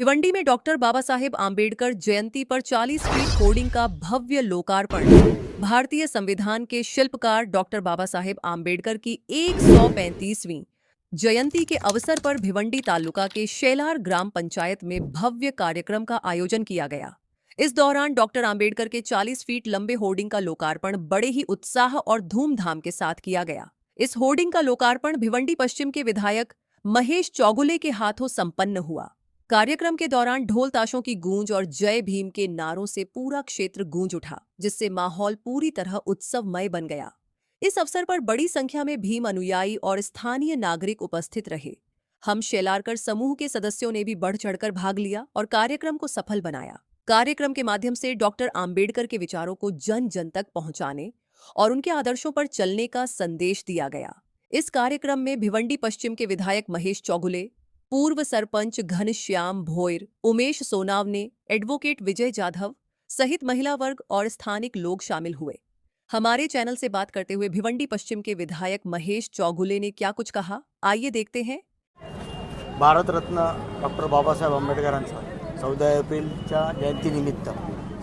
भिवंडी में डॉक्टर बाबा साहेब आम्बेडकर जयंती पर 40 feet hoarding का भव्य लोकार्पण। भारतीय संविधान के शिल्पकार डॉक्टर बाबा साहेब आम्बेडकर की 135वीं जयंती के अवसर पर भिवंडी तालुका के शेलार ग्राम पंचायत में भव्य कार्यक्रम का आयोजन किया गया। इस दौरान डॉक्टर आम्बेडकर के 40 फीट लंबे होर्डिंग का लोकार्पण बड़े ही उत्साह और धूमधाम के साथ किया गया। इस होर्डिंग का लोकार्पण भिवंडी पश्चिम के विधायक महेश चौगुले के हाथों संपन्न हुआ। कार्यक्रम के दौरान ढोल ताशों की गूंज और जय भीम के नारों से पूरा क्षेत्र गूंज उठा, जिससे माहौल पूरी तरह उत्सवमय बन गया। इस अवसर पर बड़ी संख्या में भीम अनुयायी और स्थानीय नागरिक उपस्थित रहे। हम शेलारकर समूह के सदस्यों ने भी बढ़ चढ़कर भाग लिया और कार्यक्रम को सफल बनाया। कार्यक्रम के माध्यम से डॉक्टर आम्बेडकर के विचारों को जन जन तक पहुंचाने और उनके आदर्शों पर चलने का संदेश दिया गया। इस कार्यक्रम में भिवंडी पश्चिम के विधायक महेश चौगुले, पूर्व सरपंच घनश्याम भोयर, उमेश सोनावने, एडवोकेट विजय जाधव सहित महिला वर्ग और स्थानिक लोग शामिल हुए। हमारे चैनल से बात करते हुए भिवंडी पश्चिम के विधायक महेश चौगुले ने क्या कुछ कहा, आइए देखते हैं। भारत रत्न डॉक्टर बाबासाहेब आंबेडकरांचा 14 एप्रिलच्या जयंतीनिमित्त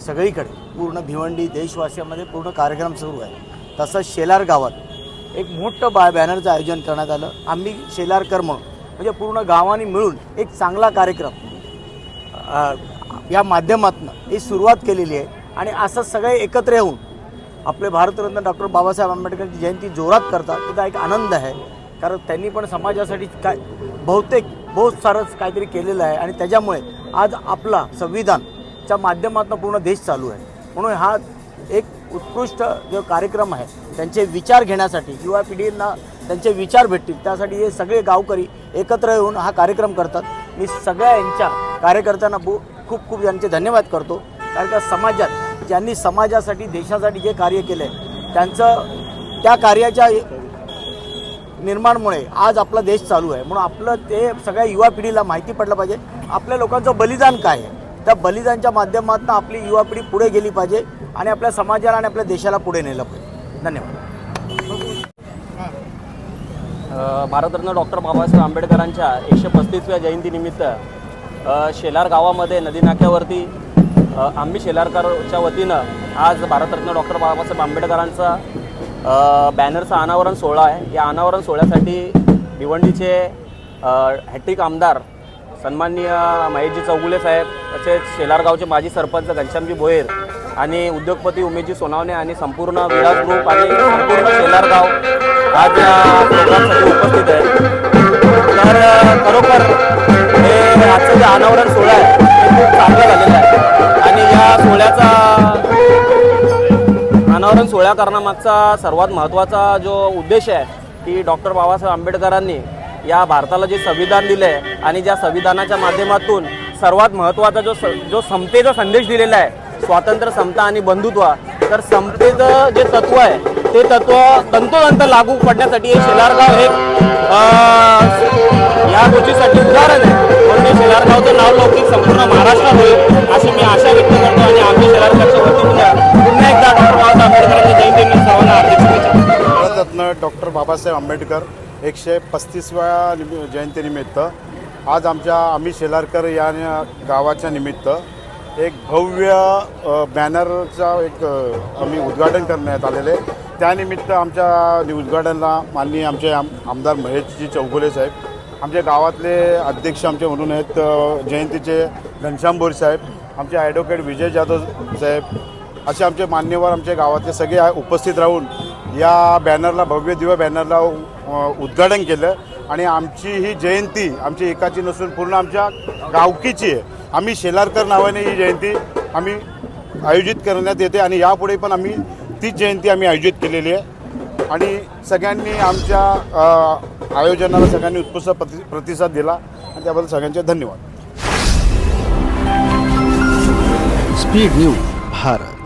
सगळीकडे पूर्ण भिवंडी देशवासियांमध्ये पूर्ण कार्यक्रम सुरू आहे। तसंच शेलार गावात एक मोठं बॅनरचं आयोजन करण्यात आलं। आम्ही शेलारकर म्हणून म्हणजे पूर्ण गावांनी मिळून एक चांगला कार्यक्रम या माध्यमातून ही सुरुवात केलेली आहे आणि असं सगळे एकत्र येऊन आपले भारतरत्न डॉक्टर बाबासाहेब आंबेडकरांची जयंती जोरात करतात। त्याचा एक आनंद आहे, कारण त्यांनी पण समाजासाठी काय बहुत सारंच काहीतरी केलेलं आहे आणि त्याच्यामुळे आज आपला संविधानच्या माध्यमातून पूर्ण देश चालू आहे। म्हणून हा एक उत्कृष्ट जो कार्यक्रम आहे, त्यांचे विचार घेण्यासाठी युवा पिढींना त्यांचे विचार भेटतील त्यासाठी हे सगळे गावकरी एकत्र येऊन हा कार्यक्रम करतात। मी सगळ्या यांच्या कार्यकर्त्यांना खूप खूप यांचे धन्यवाद करतो, कारण का समाजात ज्यांनी समाजासाठी देशासाठी जे कार्य केले त्यांचं त्या कार्याच्या निर्माणमुळे आज आपला देश चालू आहे। म्हणून आपलं ते सगळ्या युवा पिढीला माहिती पडलं पाहिजे आपल्या लोकांचं बलिदान काय आहे। त्या बलिदानच्या माध्यमातून आपली युवा पिढी पुढे गेली पाहिजे आणि आपल्या समाजाला आणि आपल्या देशाला पुढे नेलं पाहिजे। धन्यवाद। भारतरत्न डॉक्टर बाबासाहेब आंबेडकरांच्या 135व्या जयंतीनिमित्त शेलार गावामध्ये नदी नाक्यावरती आम्ही शेलारकरच्या वतीनं आज भारतरत्न डॉक्टर बाबासाहेब आंबेडकरांचा बॅनरचा अनावरण सोहळा आहे। या अनावरण सोहळ्यासाठी भिवंडीचे हॅट्रिक आमदार सन्माननीय महेशजी चौगुले साहेब, तसेच शेलारगावचे माजी सरपंच घनश्यामजी भोयर आणि उद्योगपती उमेशजी सोनावणे आणि संपूर्ण विलास ग्रुप आणि संपूर्ण शेलारगाव आज या प्रोग्रामसाठी उपस्थित आहे। तर खरोखर हे आजचं जे अनावरण सोहळा आहे ते खूप चांगलं झालेलं आहे आणि या सोहळ्याचा अनावरण सोहळा करण्यामागचा सर्वात महत्त्वाचा जो उद्देश आहे की डॉक्टर बाबासाहेब आंबेडकरांनी या भारताला जे संविधान दिलं आहे आणि ज्या संविधानाच्या माध्यमातून सर्वात महत्त्वाचा जो समतेचा संदेश दिलेला आहे, स्वातंत्र्य, समता आणि बंधुत्व, तर समतेचं जे तत्व आहे ते तत्व तंतोतंत लागू पडण्यासाठी हे शेलारगाव हे या गोष्टीसाठी उदाहरण आहे। म्हणून हे शेलारगावचं नाव लौकिक संपूर्ण महाराष्ट्रात होईल अशी मी आशा व्यक्त करतो आणि आम्ही शेलारकरच्या वतीनं पुन्हा एकदा डॉक्टर बाबासाहेब आंबेडकरांच्या जयंतीनिमित्त सर्वांना हार्दिक शुभेच्छा। भारतरत्न डॉक्टर बाबासाहेब आंबेडकर 135व्या जयंतीनिमित्त आज आम्ही शेलारकर या गावाच्या निमित्त एक भव्य बॅनरचा आम्ही उद्घाटन करण्यात आलेले। त्यानिमित्त आमच्या उद्घाटनाला माननीय आमचे आमदार महेशजी चौगुले साहेब, आमच्या गावातले अध्यक्ष आमचे म्हणून आहेत जयंतीचे घनश्याम भोयर साहेब, आमचे ॲडव्होकेट विजय जाधव साहेब, असे आमचे मान्यवर आमच्या गावातले सगळे उपस्थित राहून या बॅनरला भव्य दिव्य बॅनरला उद्घाटन केलं आणि आमची ही जयंती आमची एकाची नसून पूर्ण आमच्या गावकीची आहे। आम्ही शेलारकर नावाने ही जयंती आम्ही आयोजित करण्यात येते आणि यापुढे पण आम्ही तीच जयंती आम्ही आयोजित केलेली आहे आणि सगळ्यांनी आमच्या आयोजनाला सगळ्यांनी उत्कृष्ट प्रतिसाद दिला आणि त्याबद्दल सगळ्यांचे धन्यवाद। Speed news Bharat.